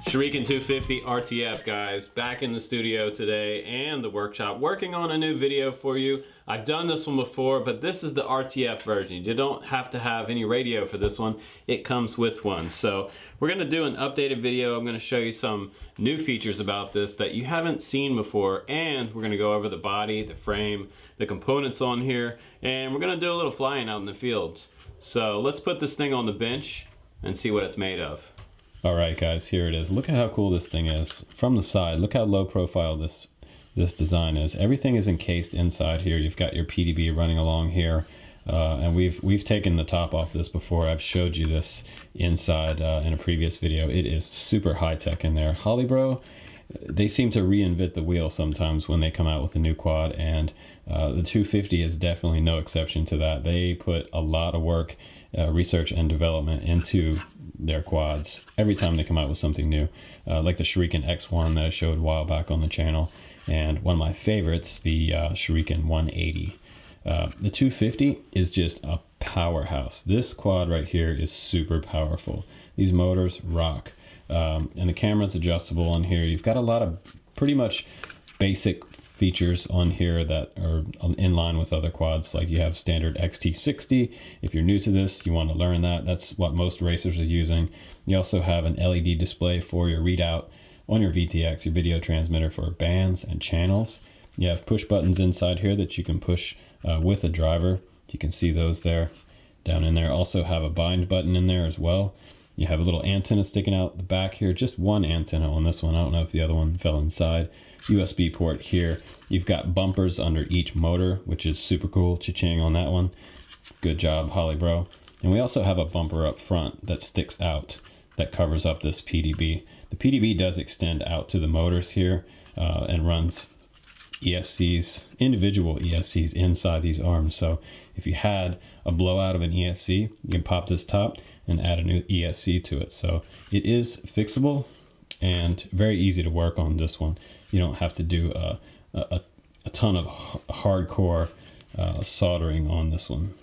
Shuriken 250 RTF, guys, back in the studio today and the workshop working on a new video for you. I've done this one before, but this is the RTF version. You don't have to have any radio for this one. It comes with one. So we're going to do an updated video. I'm going to show you some new features about this that you haven't seen before, and we're going to go over the body, the frame, the components on here, and we're going to do a little flying out in the field. So let's put this thing on the bench and see what it's made of. Alright guys, here it is. Look at how cool this thing is. From the side, look how low profile this design is. Everything is encased inside here. You've got your PDB running along here. And we've taken the top off this before. I've showed you this inside in a previous video. It is super high tech in there. HolyBro, they seem to reinvent the wheel sometimes when they come out with a new quad, and the 250 is definitely no exception to that. They put a lot of work, research and development into their quads every time they come out with something new, like the Shuriken X1 that I showed a while back on the channel, and one of my favorites, the Shuriken 180. The 250 is just a powerhouse. This quad right here is super powerful. These motors rock, and the camera's adjustable on here. You've got a lot of pretty much basic features on here that are in line with other quads. Like you have standard XT60. If you're new to this, you want to learn that. That's what most racers are using. You also have an LED display for your readout on your VTX, your video transmitter, for bands and channels. You have push buttons inside here that you can push with a driver. You can see those there, down in there. Also have a bind button in there as well. You have a little antenna sticking out the back here. Just one antenna on this one. I don't know if the other one fell inside. USB port here. You've got bumpers under each motor, which is super cool. Cha-ching on that one. Good job, HolyBro. And we also have a bumper up front that sticks out that covers up this PDB. The PDB does extend out to the motors here and runs ESCs, individual ESCs inside these arms. So if you had a blowout of an ESC, you can pop this top and add a new ESC to it. So it is fixable and very easy to work on this one. You don't have to do a ton of hardcore soldering on this one.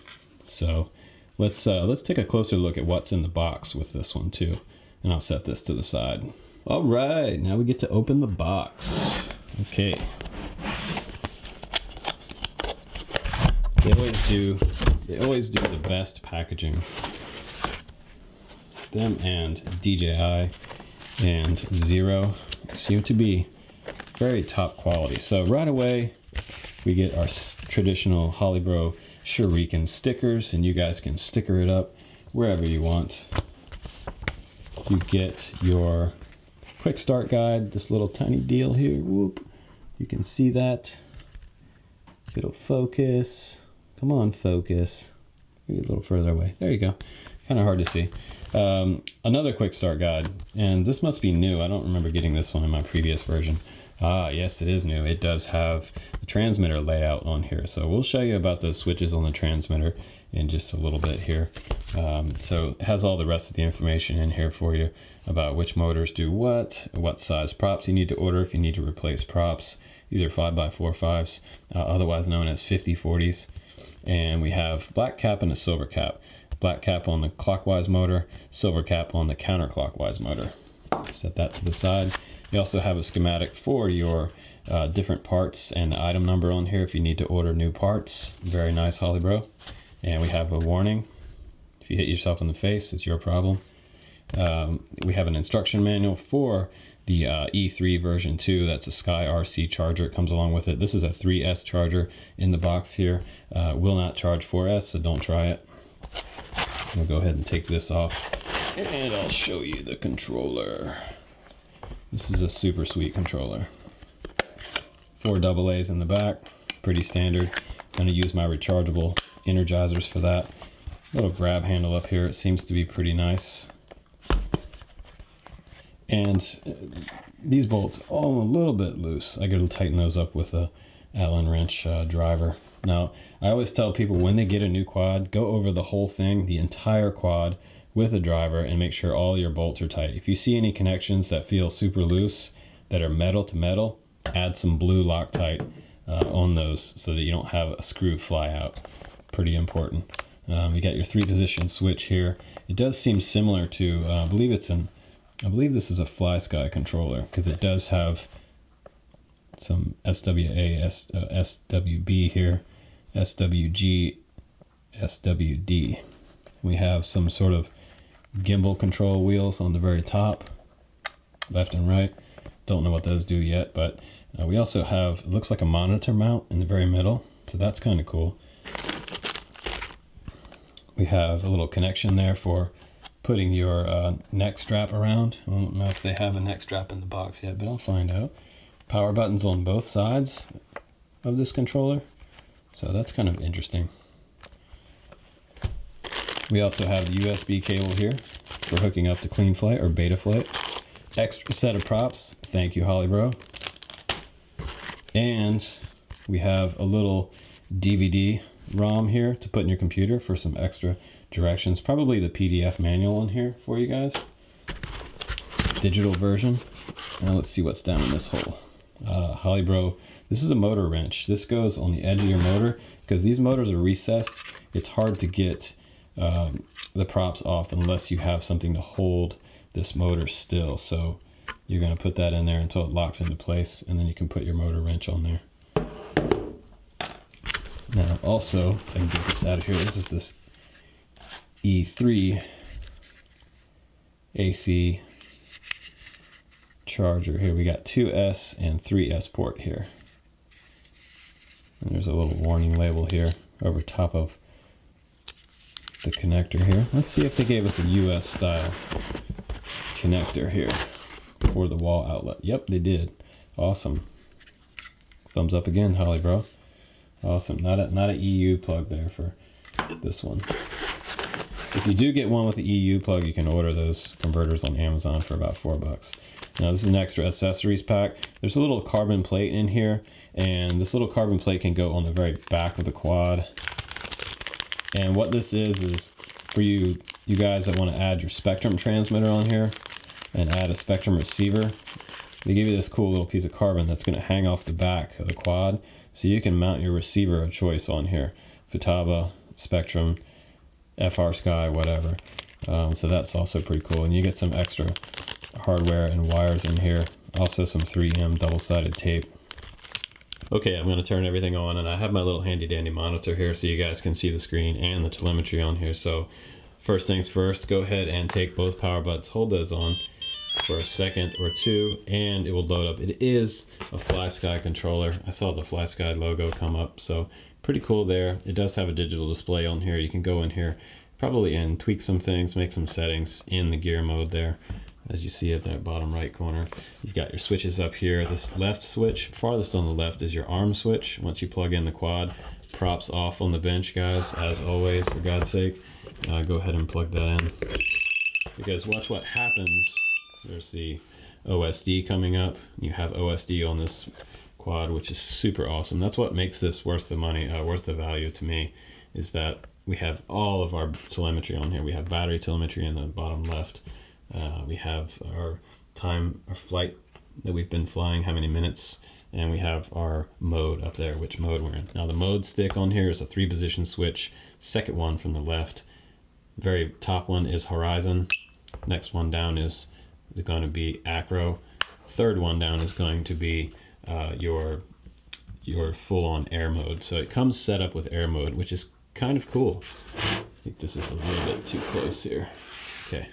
So let's take a closer look at what's in the box with this one too. And I'll set this to the side. All right, now we get to open the box. Okay. They always do the best packaging. Them and DJI and Zero seem to be very top quality. So right away we get our traditional HolyBro Shuriken stickers, and you guys can sticker it up wherever you want. You get your quick start guide, this little tiny deal here. Whoop. You can see that. It'll focus. Come on, focus. Maybe a little further away. There you go. Kind of hard to see. Another quick start guide, and this must be new. I don't remember getting this one in my previous version. Ah, yes, it is new. It does have the transmitter layout on here. So we'll show you about those switches on the transmitter in just a little bit here. So it has all the rest of the information in here for you about which motors do what size props you need to order if you need to replace props. These are 5x45s, otherwise known as 50/40s. And we have black cap and a silver cap. Black cap on the clockwise motor, silver cap on the counterclockwise motor. Set that to the side. You also have a schematic for your different parts and the item number on here if you need to order new parts. Very nice, HolyBro. And we have a warning. If you hit yourself in the face, it's your problem. We have an instruction manual for the E3 version 2. That's a Sky RC charger. It comes along with it. This is a 3S charger in the box here. Will not charge 4S, so don't try it. We'll go ahead and take this off, and I'll show you the controller. This is a super sweet controller. 4 AA's in the back, pretty standard. I'm going to use my rechargeable energizers for that. Little grab handle up here. It seems to be pretty nice. And these bolts all a little bit loose. I got to tighten those up with a Allen wrench driver. Now, I always tell people when they get a new quad, go over the whole thing, the entire quad, with a driver, and make sure all your bolts are tight. If you see any connections that feel super loose, that are metal to metal, add some blue Loctite on those so that you don't have a screw fly out. Pretty important. You got your 3-position switch here. It does seem similar to, I believe it's an I believe this is a FrSky controller because it does have some SWA, SWB here, SWG, SWD. We have some sort of gimbal control wheels on the very top, left and right. Don't know what those do yet, but we also have, it looks like a monitor mount in the very middle, so that's kind of cool. We have a little connection there for putting your neck strap around. I don't know if they have a neck strap in the box yet, but I'll find out. Power buttons on both sides of this controller, so that's kind of interesting. We also have the USB cable here for hooking up to Clean Flight or Beta Flight. Extra set of props, thank you HolyBro. And we have a little DVD ROM here to put in your computer for some extra directions. Probably the PDF manual in here for you guys. Digital version. Now let's see what's down in this hole. HolyBro, this is a motor wrench. This goes on the edge of your motor because these motors are recessed. It's hard to get the props off unless you have something to hold this motor still. So you're going to put that in there until it locks into place, and then you can put your motor wrench on there. Now also, if I can get this out of here, this is this E3 AC charger here. We got 2S and 3S port here. And there's a little warning label here over top of the connector here. Let's see if they gave us a US style connector here for the wall outlet. Yep, they did. Awesome. Thumbs up again, HolyBro. Awesome. Not a EU plug there for this one. If you do get one with the EU plug, you can order those converters on Amazon for about $4. Now this is an extra accessories pack. There's a little carbon plate in here, and this little carbon plate can go on the very back of the quad. And what this is for you guys that want to add your Spectrum transmitter on here and add a Spectrum receiver. They give you this cool little piece of carbon that's going to hang off the back of the quad, so you can mount your receiver of choice on here. Futaba, Spectrum, FrSky, whatever. So that's also pretty cool. And you get some extra hardware and wires in here. Also some 3M double-sided tape. Okay, I'm going to turn everything on, and I have my little handy dandy monitor here so you guys can see the screen and the telemetry on here. So first things first, go ahead and take both power buttons, hold those on for a second or two, and it will load up. It is a FrSky controller. I saw the FrSky logo come up, so pretty cool there. It does have a digital display on here. You can go in here probably and tweak some things, make some settings in the gear mode there. As you see at that bottom right corner, you've got your switches up here. This left switch, farthest on the left, is your arm switch. Once you plug in the quad, props off on the bench, guys, as always, for God's sake. Go ahead and plug that in, because watch what happens. There's the OSD coming up. You have OSD on this quad, which is super awesome. That's what makes this worth the money, worth the value to me, is that we have all of our telemetry on here. We have battery telemetry in the bottom left. We have our time, our flight that we've been flying, how many minutes, and we have our mode up there, which mode we're in. Now the mode stick on here is a 3-position switch. Second one from the left. The very top one is horizon. Next one down is going to be acro. Third one down is going to be your full-on air mode. So it comes set up with air mode, which is kind of cool. I think this is a little bit too close here. Okay.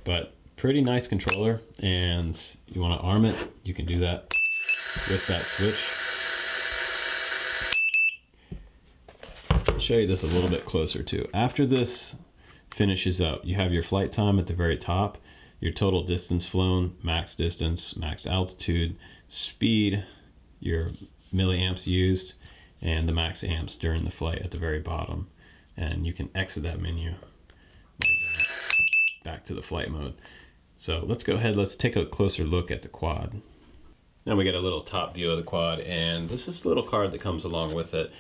But pretty nice controller, and you want to arm it, you can do that with that switch. I'll show you this a little bit closer too. After this finishes up, you have your flight time at the very top, your total distance flown, max distance, max altitude, speed, your milliamps used, and the max amps during the flight at the very bottom. And you can exit that menu back to the flight mode. So let's go ahead, let's take a closer look at the quad. Now we get a little top view of the quad, and this is a little card that comes along with it.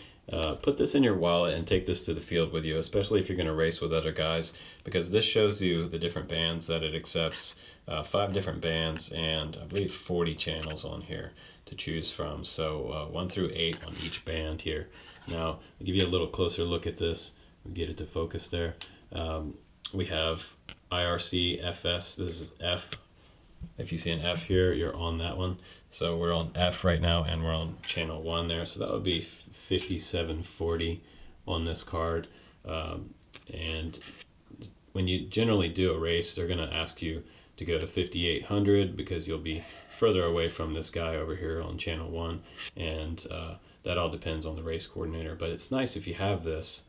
Put this in your wallet and take this to the field with you, especially if you're going to race with other guys, because this shows you the different bands that it accepts. 5 different bands, and I believe 40 channels on here to choose from. So 1 through 8 on each band here. Now I'll give you a little closer look at this. We'll get it to focus there. We have IRC, FS, this is F. If you see an F here, you're on that one. So we're on F right now, and we're on channel 1 there. So that would be 5740 on this card. And when you generally do a race, they're going to ask you to go to 5800 because you'll be further away from this guy over here on channel 1. And that all depends on the race coordinator. But it's nice if you have this.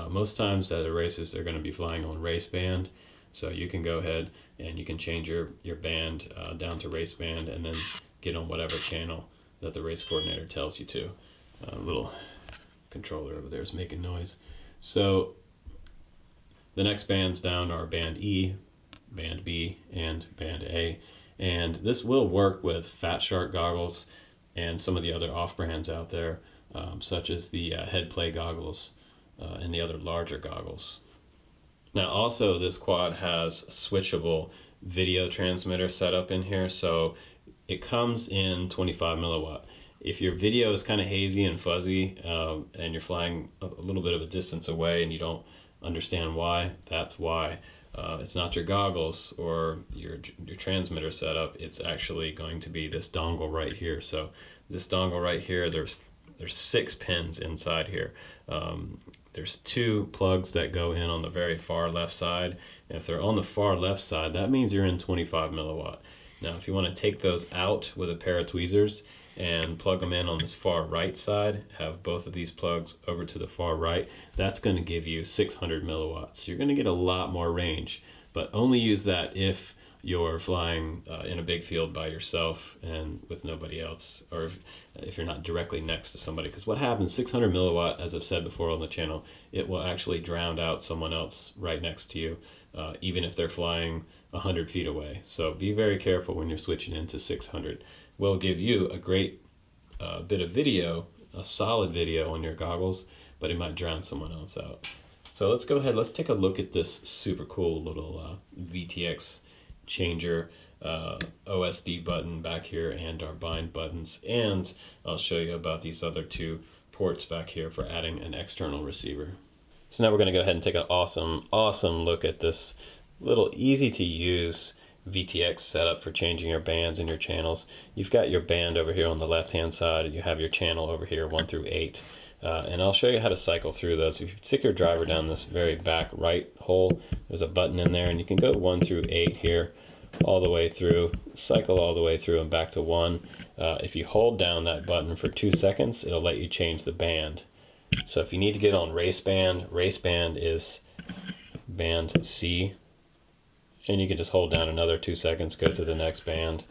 Most times at the races, they're going to be flying on race band. So you can go ahead and you can change your band down to race band and then get on whatever channel that the race coordinator tells you to. Little controller over there is making noise. So the next bands down are band E, band B, and band A. And this will work with Fat Shark goggles and some of the other off-brands out there, such as the head play goggles and the other larger goggles. Now also this quad has switchable video transmitter setup in here, so it comes in 25 milliwatt. If your video is kind of hazy and fuzzy and you're flying a little bit of a distance away and you don't understand why, that's why. It's not your goggles or your transmitter setup, it's actually going to be this dongle right here. So this dongle right here, there's 6 pins inside here. There's 2 plugs that go in on the very far left side. And if they're on the far left side, that means you're in 25 milliwatt. Now, if you want to take those out with a pair of tweezers and plug them in on this far right side, have both of these plugs over to the far right, that's going to give you 600 milliwatts. You're going to get a lot more range, but only use that if you're flying in a big field by yourself and with nobody else, or if you're not directly next to somebody. Because what happens, 600 milliwatt, as I've said before on the channel, it will actually drown out someone else right next to you, even if they're flying 100 feet away. So be very careful when you're switching into 600. Will give you a great bit of video, a solid video on your goggles, but it might drown someone else out. So let's go ahead, let's take a look at this super cool little VTX changer OSD button back here and our bind buttons, and I'll show you about these other 2 ports back here for adding an external receiver. So now we're going to go ahead and take an awesome look at this little easy to use VTX setup for changing your bands and your channels. You've got your band over here on the left hand side, and you have your channel over here 1 through 8. And I'll show you how to cycle through those. If you stick your driver down this very back right hole, there's a button in there, and you can go 1 through 8 here, all the way through, cycle all the way through and back to 1. If you hold down that button for 2 seconds, it'll let you change the band. So if you need to get on race band is band C, and you can just hold down another 2 seconds, go to the next band,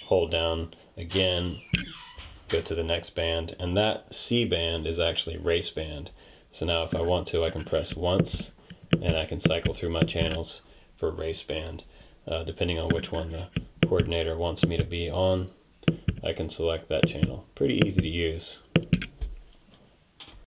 hold down again, go to the next band, and that C band is actually race band. So now if I want to, I can press once and I can cycle through my channels for race band. Depending on which one the coordinator wants me to be on, I can select that channel. Pretty easy to use.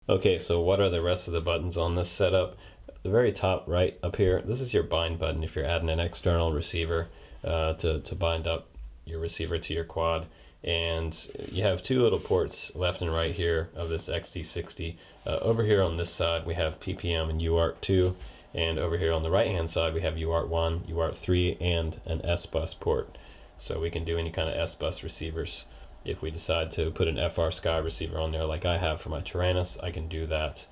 Okay, so what are the rest of the buttons on this setup? The very top right up here, this is your bind button if you're adding an external receiver to bind up your receiver to your quad. And you have 2 little ports left and right here of this XT60. Over here on this side we have PPM and UART2, and over here on the right hand side we have UART1, UART3, and an S-Bus port. So we can do any kind of S-Bus receivers. If we decide to put an FrSky receiver on there like I have for my Tyrannus, I can do that.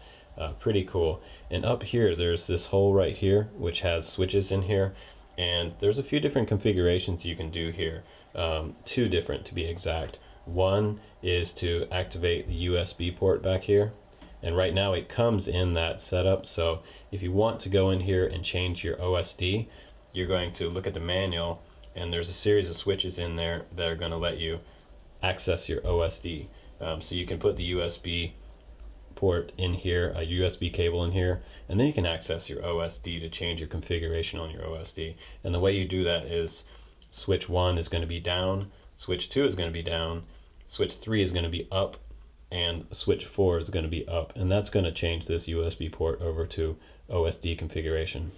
Pretty cool. And up here there's this hole right here which has switches in here, and there's a few different configurations you can do here. 2 different to be exact. One is to activate the USB port back here, and right now it comes in that setup. So if you want to go in here and change your OSD, you're going to look at the manual, and there's a series of switches in there that are going to let you access your OSD. So you can put the USB port in here, a USB cable in here, and then you can access your OSD to change your configuration on your OSD. And the way you do that is switch 1 is going to be down, switch 2 is going to be down, switch 3 is going to be up, and switch 4 is going to be up. And that's going to change this USB port over to OSD configuration.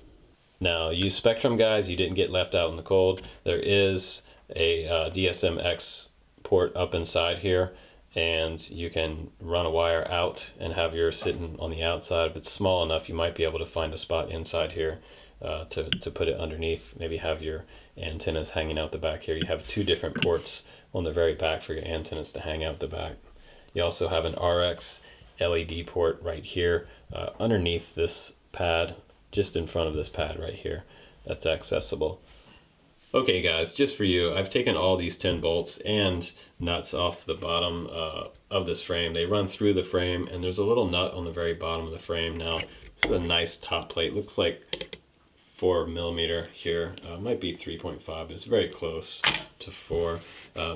Now, you Spectrum guys, you didn't get left out in the cold. There is a DSM-X port up inside here, and you can run a wire out and have yours sitting on the outside. If it's small enough, you might be able to find a spot inside here to put it underneath. Maybe have your antennas hanging out the back here. You have 2 different ports on the very back for your antennas to hang out the back. You also have an RX LED port right here underneath this pad, just in front of this pad right here. That's accessible. Okay guys, just for you, I've taken all these 10 bolts and nuts off the bottom of this frame. They run through the frame, and there's a little nut on the very bottom of the frame. Now, this is a nice top plate. Looks like 4mm here. Might be 3.5, but it's very close to 4.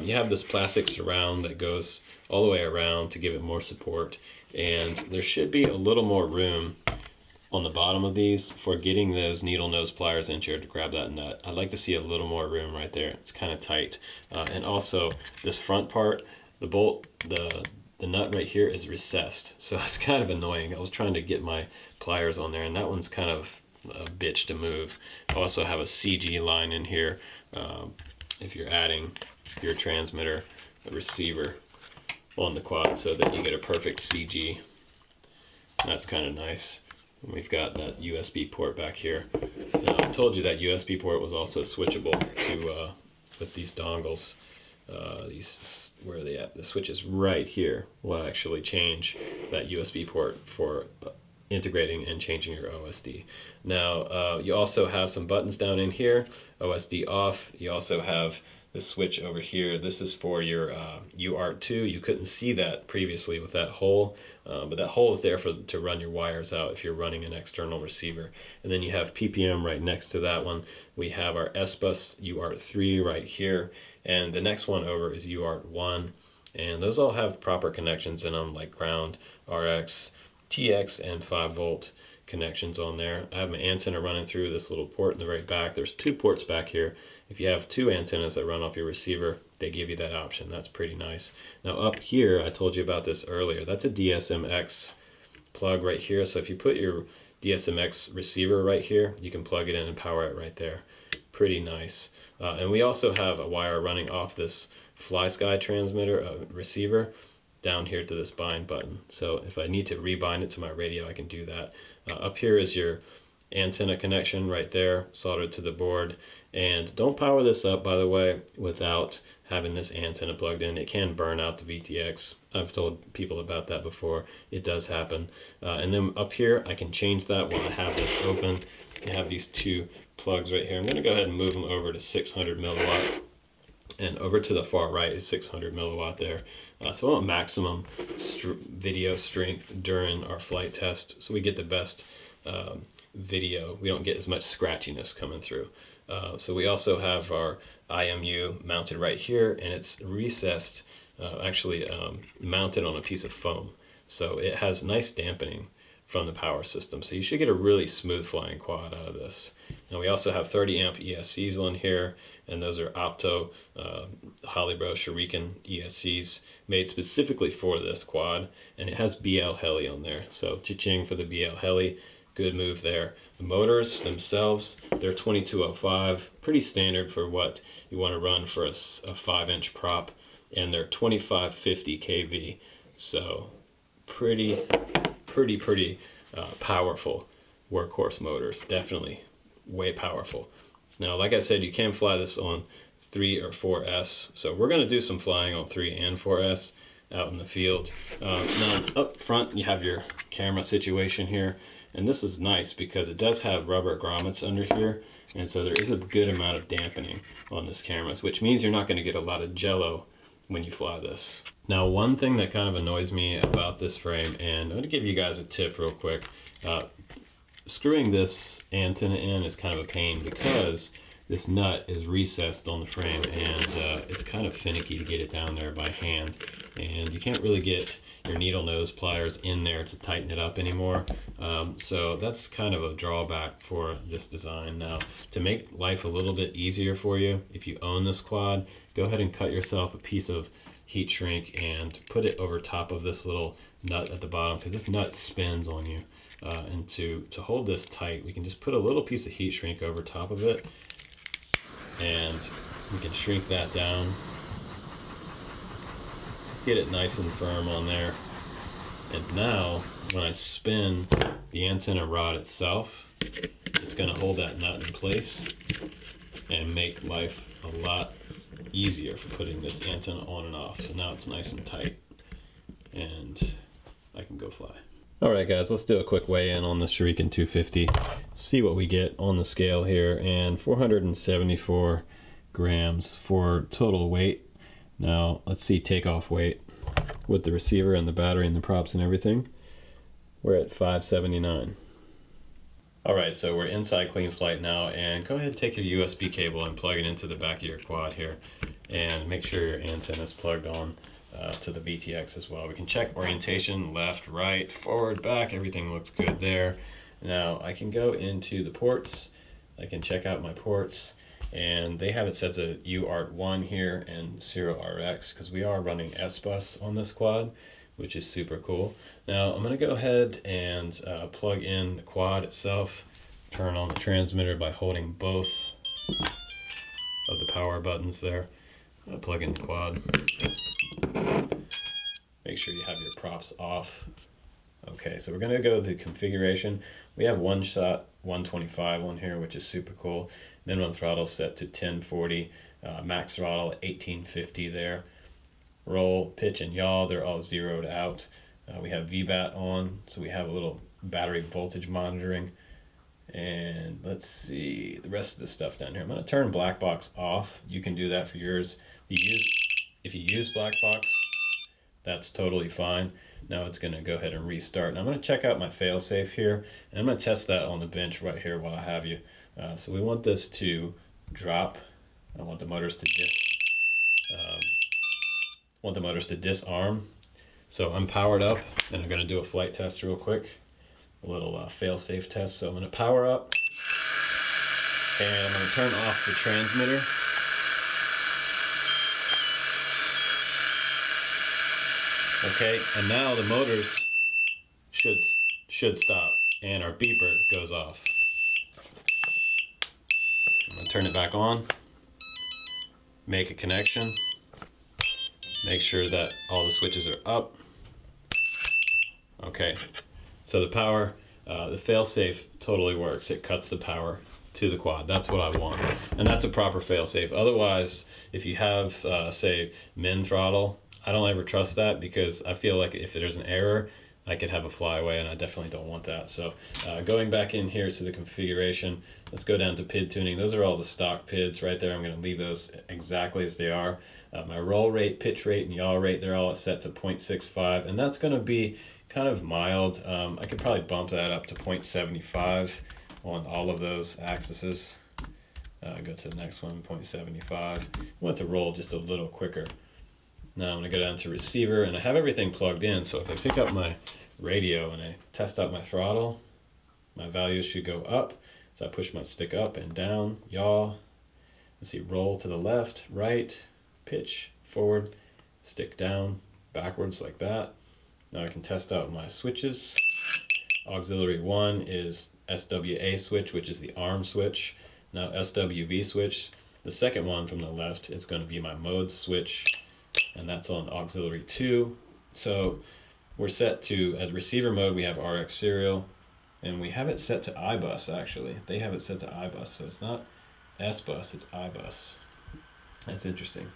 You have this plastic surround that goes all the way around to give it more support, and there should be a little more room on the bottom of these for getting those needle nose pliers in here to grab that nut. I'd like to see a little more room right there. It's kind of tight. And also this front part, the bolt, the nut right here is recessed. So it's kind of annoying. I was trying to get my pliers on there, and that one's kind of a bitch to move. I also have a CG line in here if you're adding your transmitter, a receiver on the quad, so that you get a perfect CG. That's kind of nice. And we've got that USB port back here. Now, I told you that USB port was also switchable to with these dongles. Where are they at? The switch is right here. Will actually change that USB port for integrating and changing your OSD. Now, you also have some buttons down in here. OSD off. You also have this switch over here. This is for your UART2. You couldn't see that previously with that hole, but that hole is there to run your wires out if you're running an external receiver. And then you have PPM right next to that one. We have our S-Bus UART3 right here, and the next one over is UART1, and those all have proper connections in them, like ground, RX, TX, and 5-volt connections on there. I have my antenna running through this little port in the very back. There's 2 ports back here. If you have 2 antennas that run off your receiver, they give you that option. That's pretty nice. Now up here, I told you about this earlier, that's a DSMX plug right here. So if you put your DSMX receiver right here, you can plug it in and power it right there. Pretty nice. And we also have a wire running off this FrSky transmitter receiver down here to this bind button. So if I need to rebind it to my radio, I can do that. Up here is your antenna connection right there, soldered to the board. And don't power this up, by the way, without having this antenna plugged in. It can burn out the VTX. I've told people about that before. It does happen. And then up here, I can change that while I have this open. I have these 2 plugs right here. I'm going to go ahead and move them over to 600 milliwatt. And over to the far right is 600 milliwatt there. So I want maximum video strength during our flight test, so we get the best video. We don't get as much scratchiness coming through. So we also have our IMU mounted right here, and it's recessed, actually mounted on a piece of foam. So it has nice dampening from the power system. So you should get a really smooth flying quad out of this. And we also have 30 amp ESCs on here, and those are Opto HolyBro Shrunken ESCs made specifically for this quad, and it has BL Heli on there. So cha-ching for the BL Heli, good move there. The motors themselves, they're 2205, pretty standard for what you want to run for a 5-inch prop, and they're 2550 kV. So pretty powerful workhorse motors, definitely way powerful. Now, like I said, you can fly this on 3 or 4S, so we're going to do some flying on 3 and 4S out in the field. Now up front you have your camera situation here, and this is nice because it does have rubber grommets under here, and so there is a good amount of dampening on this camera, which means you're not going to get a lot of jello when you fly this. Now, one thing that kind of annoys me about this frame, and I'm going to give you guys a tip real quick. Screwing this antenna in is kind of a pain because this nut is recessed on the frame, and it's kind of finicky to get it down there by hand, and you can't really get your needle nose pliers in there to tighten it up anymore. So that's kind of a drawback for this design. Now, to make life a little bit easier for you, if you own this quad, go ahead and cut yourself a piece of heat shrink and put it over top of this little nut at the bottom, because this nut spins on you. And to hold this tight, we can just put a little piece of heat shrink over top of it, and we can shrink that down, get it nice and firm on there. And now when I spin the antenna rod itself, it It's going to hold that nut in place and make life a lot easier for putting this antenna on and off. So now it's nice and tight and I can go fly. Alright guys, let's do a quick weigh-in on the Shuriken 250. See what we get on the scale here, and 474 grams for total weight. Now let's see takeoff weight with the receiver and the battery and the props and everything. We're at 579. Alright, so we're inside Clean Flight now, and go ahead and take your USB cable and plug it into the back of your quad here, and make sure your antenna is plugged on to the VTX as well. We can check orientation, left, right, forward, back, everything looks good there. Now I can go into the ports, I can check out my ports, and they have it set to UART1 here and 0RX because we are running S-Bus on this quad, which is super cool. Now I'm going to go ahead and plug in the quad itself, turn on the transmitter by holding both of the power buttons there. Plug in the quad. Make sure you have your props off. Okay, so we're going to go to the configuration. We have one shot 125 on here, which is super cool. Minimum throttle set to 1040, max throttle 1850 there. Roll, pitch, and yaw, they're all zeroed out. We have VBAT on, so we have a little battery voltage monitoring. And let's see the rest of the stuff down here. I'm going to turn black box off. You can do that for yours. If you use black box, that's totally fine. Now it's going to go ahead and restart. And I'm going to check out my failsafe here, and I'm going to test that on the bench right here while I have you. So we want this to drop. I want the motors to disarm. So I'm powered up, and I'm going to do a flight test real quick. A little fail-safe test. So I'm going to power up, and I'm going to turn off the transmitter. Okay, and now the motors should stop, and our beeper goes off. I'm going to turn it back on, make a connection, make sure that all the switches are up. Okay, so the power, the failsafe totally works. It cuts the power to the quad. That's what I want, and that's a proper failsafe. Otherwise, if you have, say, min throttle, I don't ever trust that, because I feel like if there's an error, I could have a flyaway, and I definitely don't want that. So going back in here to the configuration, let's go down to PID tuning. Those are all the stock PIDs right there. I'm going to leave those exactly as they are. My roll rate, pitch rate, and yaw rate, they're all set to 0.65, and that's going to be kind of mild. I could probably bump that up to 0.75 on all of those axes. Go to the next one, 0.75. I want to roll just a little quicker. Now I'm going to go down to receiver, and I have everything plugged in, so if I pick up my radio and I test out my throttle, my values should go up. So I push my stick up and down, yaw, let's see, roll to the left, right, pitch, forward, stick down, backwards like that. Now I can test out my switches. Auxiliary 1 is SWA switch, which is the arm switch. Now SWB switch, the second one from the left, is going to be my mode switch, and that's on auxiliary 2. So we're set to, as receiver mode, we have RX serial, and we have it set to iBus actually. They have it set to iBus, so it's not S-Bus, it's iBus. That's interesting.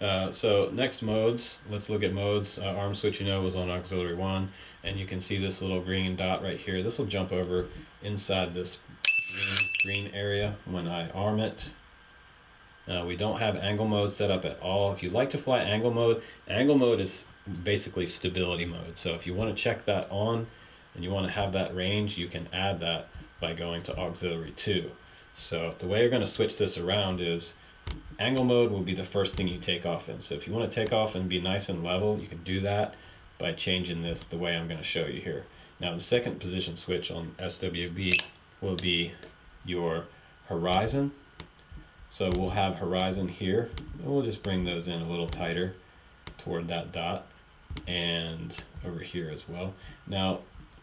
So next modes, let's look at modes. Arm switch, you know, was on auxiliary 1, and you can see this little green dot right here. This will jump over inside this green area when I arm it. We don't have angle mode set up at all. If you'd like to fly angle mode is basically stability mode. So if you want to check that on and you want to have that range, you can add that by going to auxiliary 2. So the way you're going to switch this around is angle mode will be the first thing you take off in. So if you want to take off and be nice and level, you can do that by changing this the way I'm going to show you here. Now the second position switch on SWB will be your horizon. So we'll have horizon here, and we'll just bring those in a little tighter toward that dot, and over here as well. Now,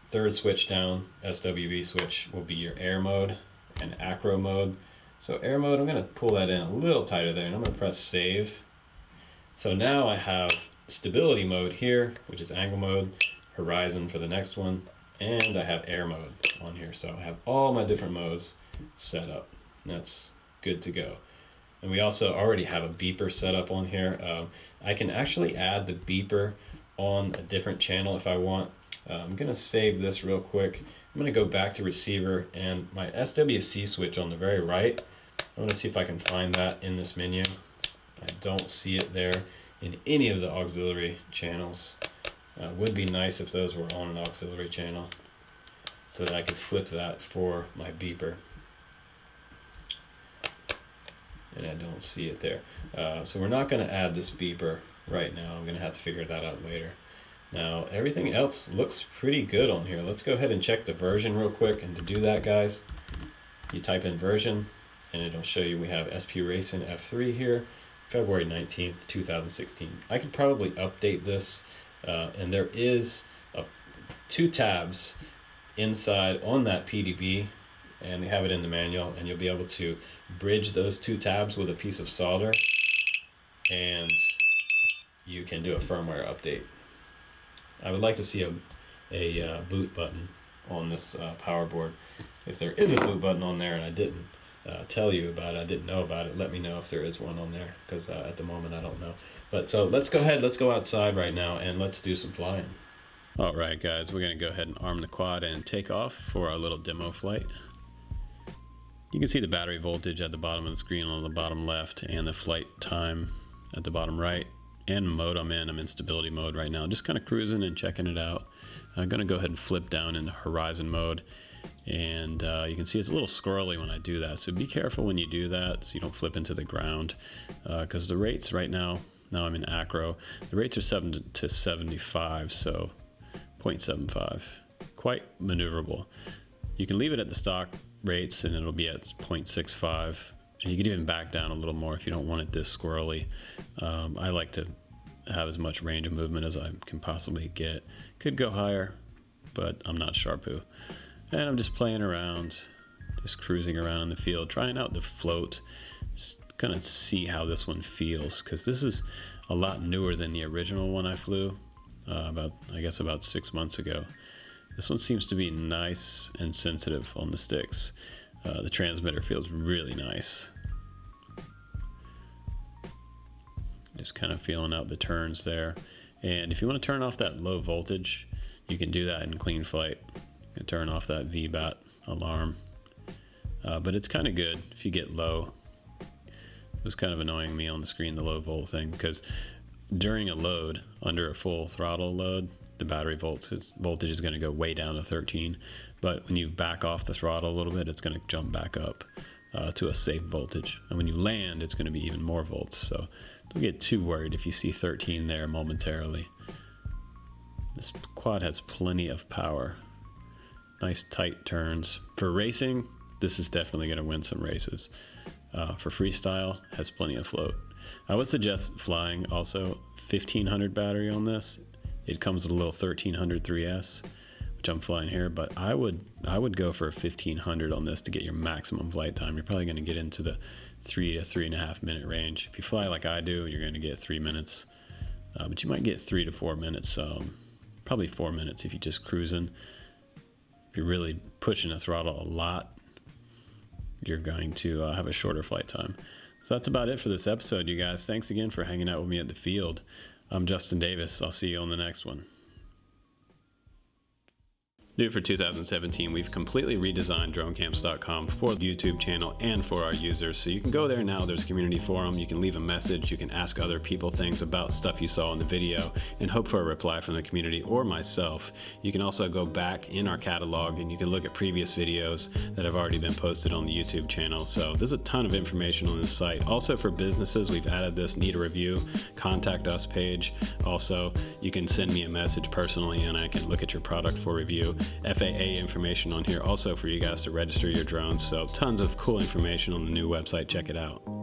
third switch down, SWB switch, will be your air mode and acro mode. So air mode, I'm going to pull that in a little tighter there, and I'm going to press save. So now I have stability mode here, which is angle mode, horizon for the next one, and I have air mode on here. So I have all my different modes set up. That's good to go. And we also already have a beeper set up on here. I can actually add the beeper on a different channel if I want. I'm gonna save this real quick. I'm gonna go back to receiver, and my SWC switch on the very right, I wanna see if I can find that in this menu. I don't see it there in any of the auxiliary channels. Would be nice if those were on an auxiliary channel so that I could flip that for my beeper. And I don't see it there. So we're not going to add this beeper right now. I'm going to have to figure that out later. Now everything else looks pretty good on here. Let's go ahead and check the version real quick. And to do that, guys, you type in version and it'll show you we have SP Racing F3 here, February 19th, 2016. I could probably update this, and there is 2 tabs inside on that PDB, and they have it in the manual, and you'll be able to bridge those 2 tabs with a piece of solder, and you can do a firmware update. I would like to see a boot button on this power board. If there is a boot button on there and I didn't tell you about it, I didn't know about it, let me know if there is one on there, because at the moment I don't know. But so let's go ahead, let's go outside right now and let's do some flying. All right, guys, we're gonna go ahead and arm the quad and take off for our little demo flight. You can see the battery voltage at the bottom of the screen on the bottom left, and the flight time at the bottom right, and mode I'm in stability mode right now, just kind of cruising and checking it out. I'm gonna go ahead and flip down into horizon mode, and you can see it's a little squirrely when I do that, so be careful when you do that so you don't flip into the ground, because the rates right now I'm in acro, the rates are 7 to 75, so 0.75, quite maneuverable. You can leave it at the stock rates and it'll be at 0.65, and you can even back down a little more if you don't want it this squirrely. I like to have as much range of movement as I can possibly get. Could go higher, but I'm not Sharpoo. And I'm just playing around, just cruising around in the field, trying out the float, just kind of see how this one feels, because this is a lot newer than the original one I flew I guess about 6 months ago. This one seems to be nice and sensitive on the sticks. The transmitter feels really nice. Just kind of feeling out the turns there. And if you want to turn off that low voltage, you can do that in clean flight. You can turn off that VBAT alarm. But it's kind of good if you get low. It was kind of annoying me on the screen, the low volt thing, because during a load, under a full throttle load, the battery voltage is going to go way down to 13, but when you back off the throttle a little bit, it's going to jump back up to a safe voltage, and when you land, it's going to be even more volts. So don't get too worried if you see 13 there momentarily. This quad has plenty of power, nice tight turns. For racing, this is definitely going to win some races. For freestyle, has plenty of float. I would suggest flying also 1500 battery on this. It comes with a little 1300 3S, which I'm flying here, but I would go for 1500 on this to get your maximum flight time. You're probably going to get into the 3 to 3.5 minute range. If you fly like I do, you're going to get 3 minutes, but you might get 3 to 4 minutes, probably 4 minutes if you're just cruising. If you're really pushing the throttle a lot, you're going to have a shorter flight time. So that's about it for this episode, you guys. Thanks again for hanging out with me at the field. I'm Justin Davis. I'll see you on the next one. New for 2017, we've completely redesigned dronecamps.com for the YouTube channel and for our users. So you can go there now, there's a community forum, you can leave a message, you can ask other people things about stuff you saw in the video and hope for a reply from the community or myself. You can also go back in our catalog and you can look at previous videos that have already been posted on the YouTube channel. So there's a ton of information on this site. Also for businesses, we've added this need a review, contact us page. Also, you can send me a message personally and I can look at your product for review. FAA information on here also for you guys to register your drones. So tons of cool information on the new website. Check it out.